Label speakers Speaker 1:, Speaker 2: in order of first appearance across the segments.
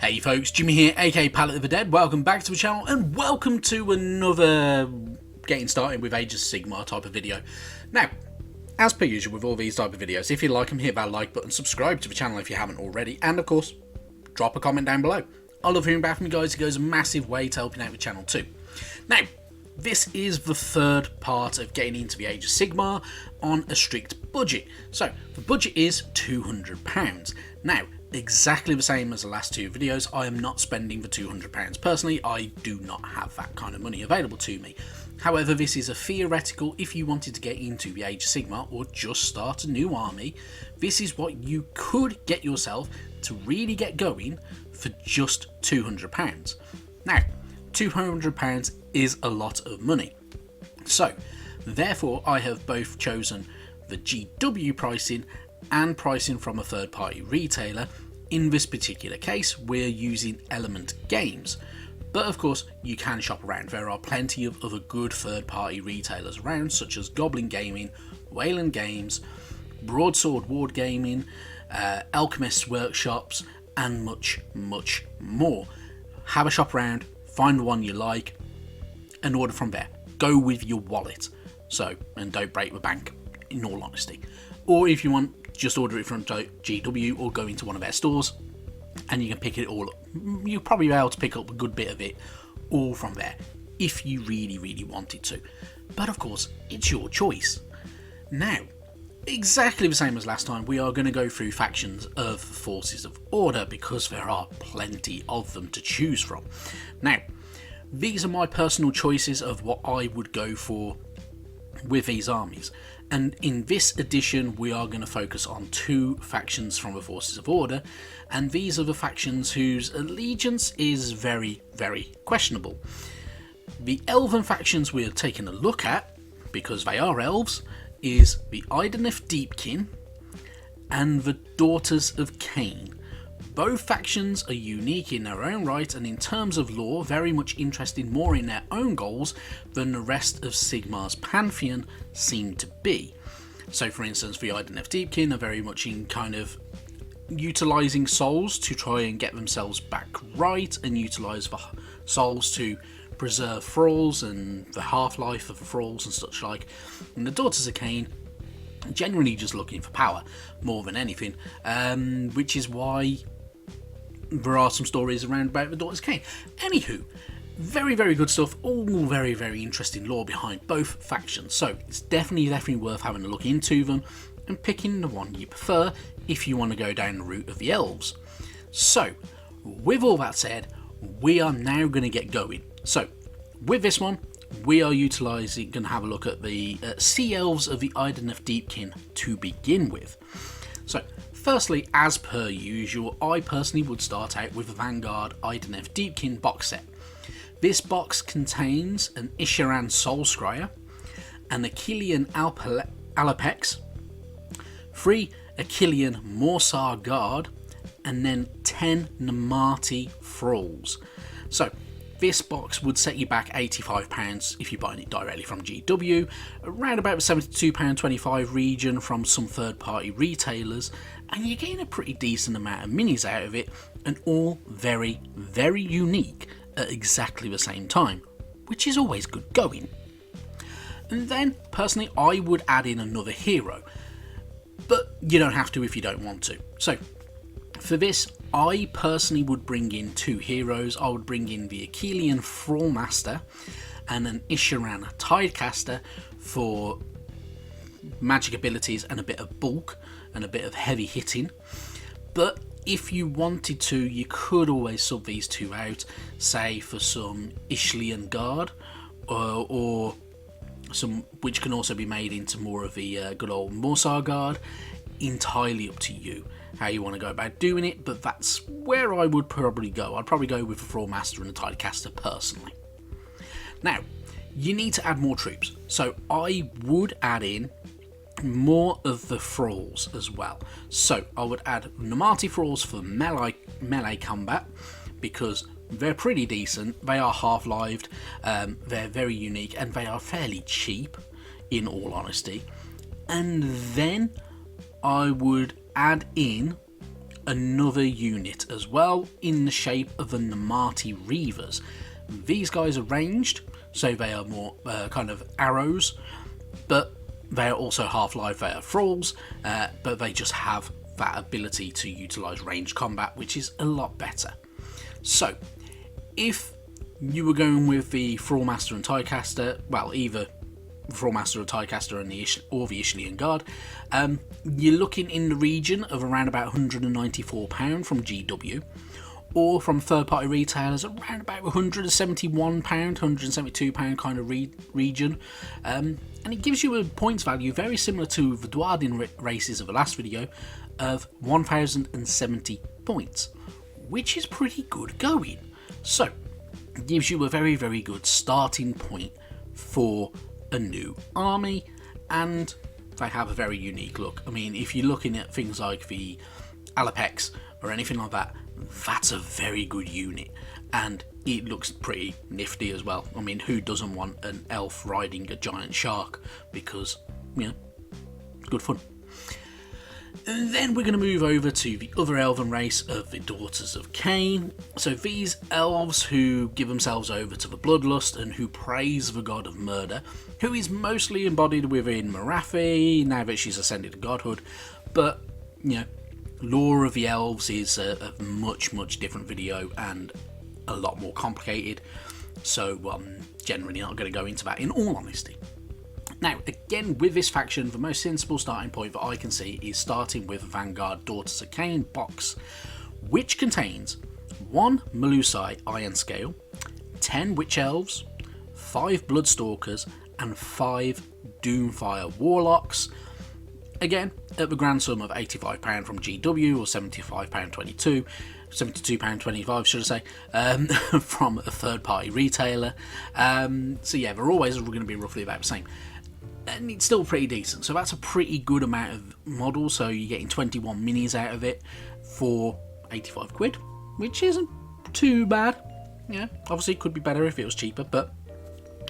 Speaker 1: Hey folks, Jimmy here, aka Palette of the Dead. Welcome back to the channel and welcome to another getting started with Age of Sigmar type of video. Now, as per usual with all these type of videos, if you like them, hit that like button, subscribe to the channel if you haven't already, and of course, drop a comment down below. I love hearing back from you guys, it goes a massive way to helping out the channel too. Now, this is the third part of getting into the Age of Sigmar on a strict budget. So, the budget is £200. Now, exactly the same as the last two videos, I am not spending the £200 personally. I do not have that kind of money available to me. However, this is a theoretical, if you wanted to get into the Age of Sigmar or just start a new army, this is what you could get yourself to really get going for just £200. Now, £200 is a lot of money. So, therefore, I have both chosen the GW pricing and pricing from a third-party retailer. In this particular case, we're using Element Games. But of course, you can shop around. There are plenty of other good third-party retailers around, such as Goblin Gaming, Wayland Games, Broadsword Ward Gaming, Alchemist's Workshops, and much, much more. Have a shop around, find the one you like, and order from there. Go with your wallet, and don't break the bank, in all honesty. Or if you want, just order it from GW or go into one of their stores and you can pick it all up. You'll probably be able to pick up a good bit of it all from there if you really, really wanted to. But of course, it's your choice. Now, exactly the same as last time, we are going to go through factions of Forces of Order because there are plenty of them to choose from. Now, these are my personal choices of what I would go for with these armies. And in this edition, we are going to focus on two factions from the Forces of Order, and these are the factions whose allegiance is very, very questionable. The Elven factions we are taking a look at, because they are elves, is the Idoneth Deepkin and the Daughters of Kane. Both factions are unique in their own right, and in terms of lore, very much interested more in their own goals than the rest of Sigmar's pantheon seem to be. So for instance, the Idoneth Deepkin are very much in kind of utilising souls to try and get themselves back right, and utilise the souls to preserve thralls and the half-life of the thralls and such like. And the Daughters of Kane generally just looking for power more than anything, which is why there are some stories around about the Daughters of Kane. Anywho, very, very good stuff. All very, very interesting lore behind both factions. So it's definitely worth having a look into them and picking the one you prefer if you want to go down the route of the Elves. So, with all that said, we are now going to get going. So, with this one, we are going to have a look at the Sea Elves of the Idoneth Deepkin to begin with. So, firstly, as per usual, I personally would start out with the Vanguard Idoneth Deepkin box set. This box contains an Isharan Soulscryer, an Achillean Alapex, 3 Achillean Morsar Guard, and then 10 Namati Thralls. So, this box would set you back £85 if you're buying it directly from GW, around about the £72.25 region from some third-party retailers, and you're getting a pretty decent amount of minis out of it, and all very, very unique at exactly the same time, which is always good going. And then, personally, I would add in another hero, but you don't have to if you don't want to. So, for this, I personally would bring in two heroes. I would bring in the Achillean Thrallmaster and an Isharan Tidecaster for magic abilities and a bit of bulk and a bit of heavy hitting. But if you wanted to, you could always sub these two out, say for some Ishlian Guard or some which can also be made into more of the good old Morsar Guard. Entirely up to you how you want to go about doing it, but that's where I would probably go. I'd probably go with the Thrallmaster and the Tidecaster personally. Now, you need to add more troops, so I would add in more of the Thralls as well. So I would add Namati Thralls for melee combat, because they're pretty decent, they are half-lived, they're very unique, and they are fairly cheap, in all honesty. And then I would add in another unit as well in the shape of the Namarti Reavers. These guys are ranged, so they are more kind of arrows, but they are also half-life, they are thralls, but they just have that ability to utilise ranged combat, which is a lot better. So, if you were going with the Thrallmaster and Tiecaster, well, either Thrallmaster or Tiecaster and the Ishlian Guard, you're looking in the region of around about £194 from GW, or from third-party retailers around about £171, £172 kind of region, and it gives you a points value very similar to the Dwarden races of the last video of 1070 points, which is pretty good going. So, it gives you a very, very good starting point for a new army, and they have a very unique look. I mean, if you're looking at things like the Alapex or anything like that, that's a very good unit, and it looks pretty nifty as well. I mean, who doesn't want an elf riding a giant shark? Because, you know, good fun. And then we're going to move over to the other elven race of the Daughters of Kane. So these elves who give themselves over to the bloodlust and who praise the god of murder, who is mostly embodied within Morathi, now that she's ascended to godhood, but, you know, lore of the elves is a much, much different video and a lot more complicated, so I'm generally not going to go into that in all honesty. Now, again, with this faction, the most sensible starting point that I can see is starting with Vanguard Daughters of Kane box, which contains 1 Melusai Iron Scale, 10 Witch Elves, 5 Bloodstalkers, and 5 Doomfire Warlocks. Again, at the grand sum of £85 from GW, or £75.22, £72.25 should I say, from a third party retailer. So yeah, they're always going to be roughly about the same. And it's still pretty decent, so that's a pretty good amount of models, so you're getting 21 minis out of it for 85 quid, which isn't too bad. Yeah, obviously it could be better if it was cheaper, but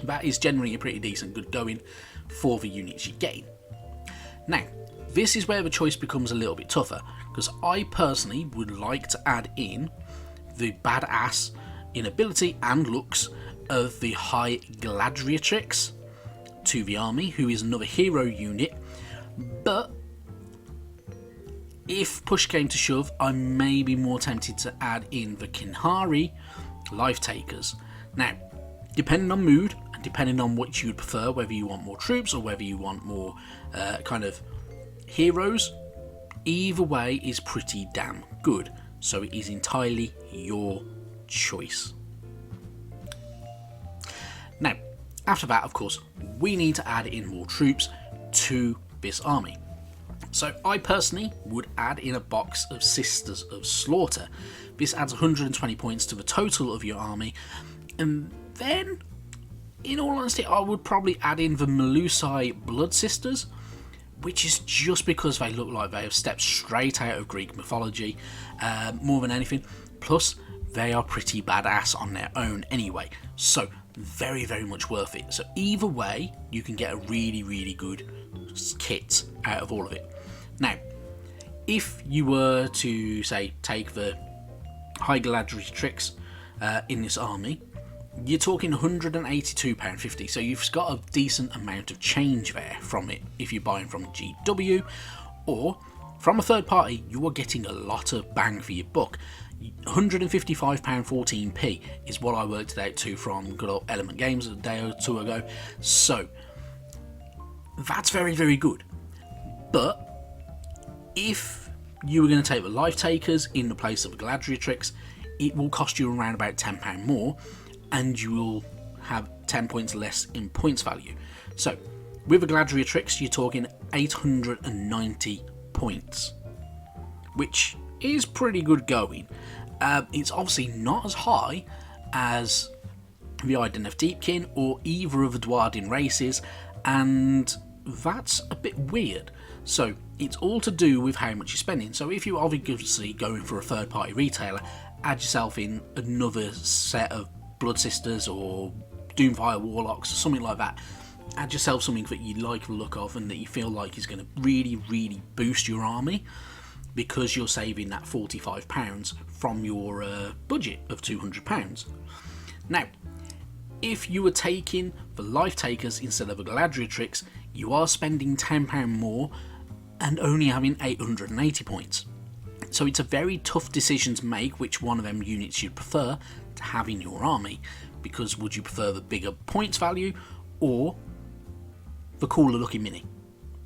Speaker 1: that is generally a pretty decent good going for the units you're getting. Now, this is where the choice becomes a little bit tougher, because I personally would like to add in the badass in ability and looks of the High Gladiatrix to the army, who is another hero unit, but if push came to shove, I may be more tempted to add in the Kinhari Life Takers. Now, depending on mood, and depending on what you'd prefer, whether you want more troops or whether you want more kind of heroes, either way is pretty damn good, so it is entirely your choice. Now, after that, of course, we need to add in more troops to this army. So I personally would add in a box of Sisters of Slaughter. This adds 120 points to the total of your army, and then, in all honesty, I would probably add in the Melusai Blood Sisters, which is just because they look like they have stepped straight out of Greek mythology, more than anything. Plus, they are pretty badass on their own anyway, so very, very much worth it. So either way, you can get a really, really good kit out of all of it. Now, if you were to, say, take the High Gladiatrix in this army, you're talking £182.50, so you've got a decent amount of change there from it if you're buying from GW, or from a third party, you are getting a lot of bang for your buck. £155.14p is what I worked it out to from good old Wayland Games a day or two ago, so that's very, very good. But if you were going to take the Life Takers in the place of the Gladiatrix, it will cost you around about £10 more, and you will have 10 points less in points value. So with the Gladiatrix, you're talking 890 points, which is pretty good going. It's obviously not as high as the Idoneth Deepkin or either of the Dwarden races, and that's a bit weird. So it's all to do with how much you're spending. So if you're obviously going for a third party retailer, add yourself in another set of Blood Sisters or Doomfire Warlocks or something like that. Add yourself something that you like the look of and that you feel like is going to really, really boost your army. because you're saving that £45 from your budget of £200. Now, if you were taking the Life Takers instead of the Galadriatrix, you are spending £10 more and only having 880 points. So it's a very tough decision to make which one of them units you'd prefer to have in your army, because would you prefer the bigger points value or the cooler looking mini?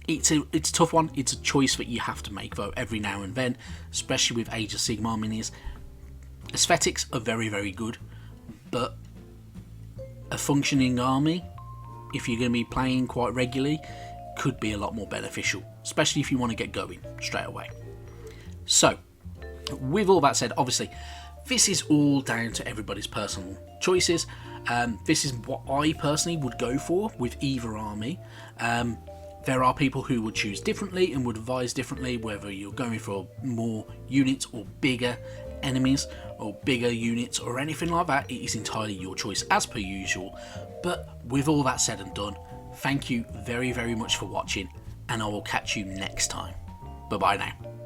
Speaker 1: It's a tough one. It's a choice that you have to make though every now and then, especially with Age of Sigmar minis. Aesthetics are very, very good, but a functioning army, if you're going to be playing quite regularly, could be a lot more beneficial, especially if you want to get going straight away. So, with all that said, obviously, this is all down to everybody's personal choices. This is what I personally would go for with either army. There are people who would choose differently and would advise differently, whether you're going for more units or bigger enemies or bigger units or anything like that. It is entirely your choice as per usual. But with all that said and done, thank you very, very much for watching, and I will catch you next time. Bye bye now.